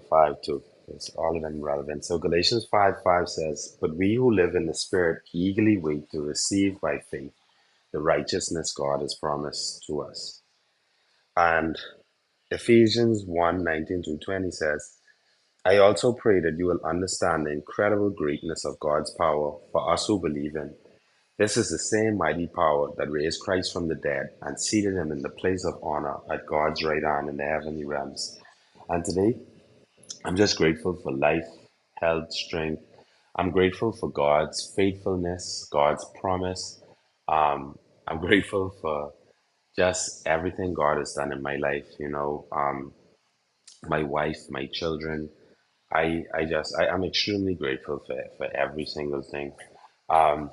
number 5 too. It's all of them relevant. So Galatians 5:5 says, "But we who live in the Spirit eagerly wait to receive by faith the righteousness God has promised to us." And Ephesians 1:19 through 20 says, "I also pray that you will understand the incredible greatness of God's power for us who believe in. This is the same mighty power that raised Christ from the dead and seated him in the place of honor at God's right hand in the heavenly realms." And today, I'm just grateful for life, health, strength. I'm grateful for God's faithfulness, God's promise. I'm grateful for just everything God has done in my life, my wife, my children. I'm extremely grateful for every single thing. Um,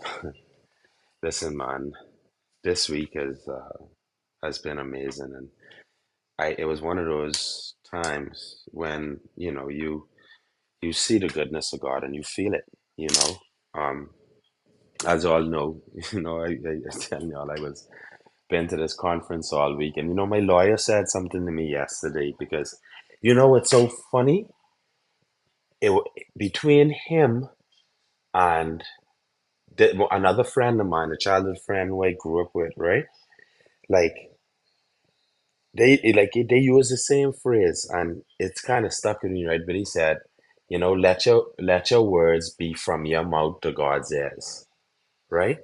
Listen, man, this week has been amazing, and it was one of those times when you see the goodness of God and you feel it. You know, as all know, I was telling y'all I was been to this conference all week, and my lawyer said something to me yesterday because it's so funny. Between him and another friend of mine, a childhood friend who I grew up with, right? Like they use the same phrase, and it's kind of stuck with me, right? But he said, let your words be from your mouth to God's ears, right?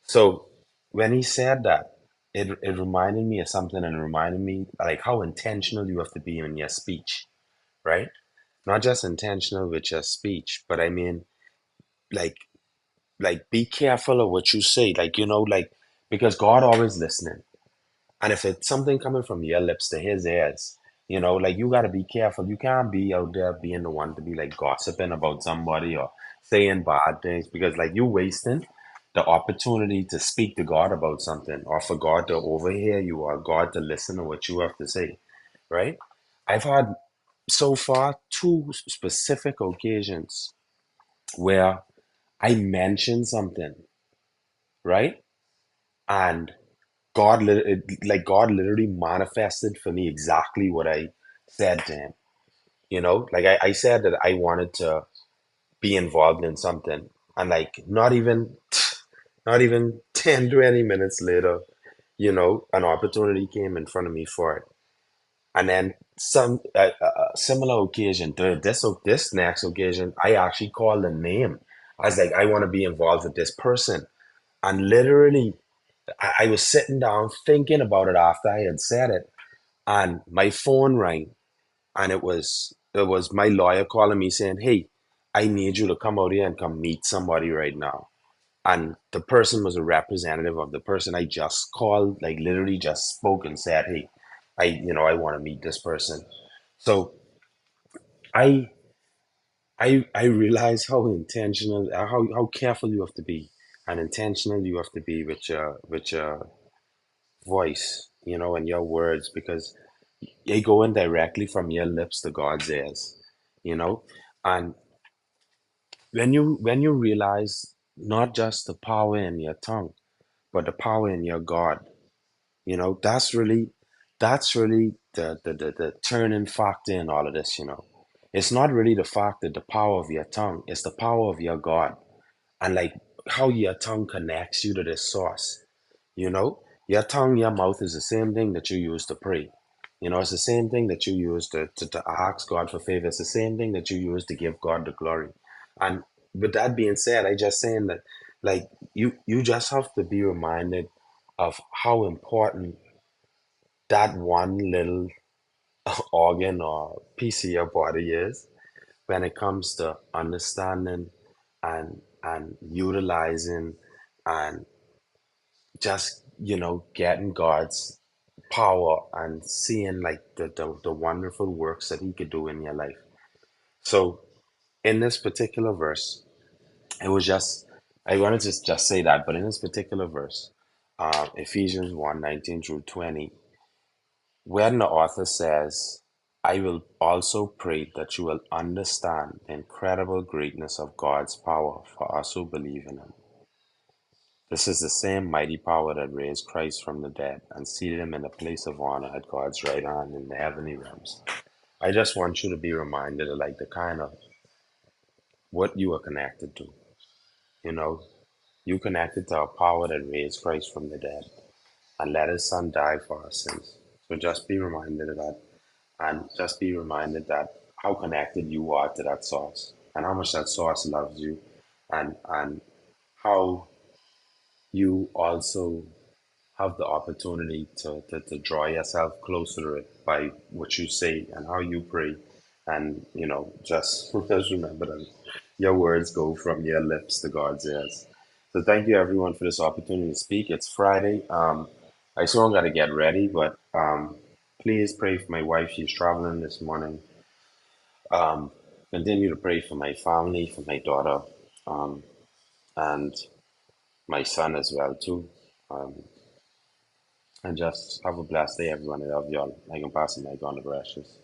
So when he said that, it reminded me of something, and it reminded me like how intentional you have to be in your speech, right? Not just intentional with your speech, but I mean like be careful of what you say, because God always listening. And if it's something coming from your lips to his ears, you got to be careful. You can't be out there being the one to be like gossiping about somebody or saying bad things, because like you wasting the opportunity to speak to God about something, or for God to overhear you, or God to listen to what you have to say, right? I've had so far two specific occasions where I mentioned something, right? And God literally manifested for me exactly what I said to him. Like I said that I wanted to be involved in something, and like not even 10, 20 minutes later, an opportunity came in front of me for it. And then some similar occasion to this next occasion, I actually called a name. I was like, I want to be involved with this person. And literally, I was sitting down thinking about it after I had said it, and my phone rang, and it was my lawyer calling me saying, "Hey, I need you to come out here and come meet somebody right now." And the person was a representative of the person I just called, like literally just spoke and said, "Hey, I want to meet this person." So I I realize how intentional, how careful you have to be, and intentional you have to be with your voice, and your words, because they go in directly from your lips to God's ears, you know. And when you realize not just the power in your tongue, but the power in your God, that's really the turning factor in all of this. It's not really the fact that the power of your tongue, it's the power of your God, and like how your tongue connects you to this source. Your tongue, your mouth is the same thing that you use to pray. It's the same thing that you use to ask God for favor. It's the same thing that you use to give God the glory. And with that being said, I just saying that, like, you just have to be reminded of how important that one little organ or piece of your body is when it comes to understanding and utilizing and just getting God's power and seeing like the wonderful works that he could do in your life. So in this particular verse, it was just I wanted to just say that, but in this particular verse, Ephesians 1:19 through 20, when the author says, "I will also pray that you will understand the incredible greatness of God's power for us who believe in him. This is the same mighty power that raised Christ from the dead and seated him in the place of honor at God's right hand in the heavenly realms." I just want you to be reminded of like the kind of what you are connected to. You know, you connected to a power that raised Christ from the dead and let his son die for our sins. So just be reminded of that, and just be reminded that how connected you are to that source and how much that source loves you, and how you also have the opportunity to draw yourself closer to it by what you say and how you pray. And, just remember that your words go from your lips to God's ears. So thank you everyone for this opportunity to speak. It's Friday. I still got to get ready, but please pray for my wife. She's traveling this morning. Um, Continue to pray for my family, for my daughter, um, and my son as well too. Um, And just have a blessed day, everyone. I love y'all. I can pass the mic on to Precious.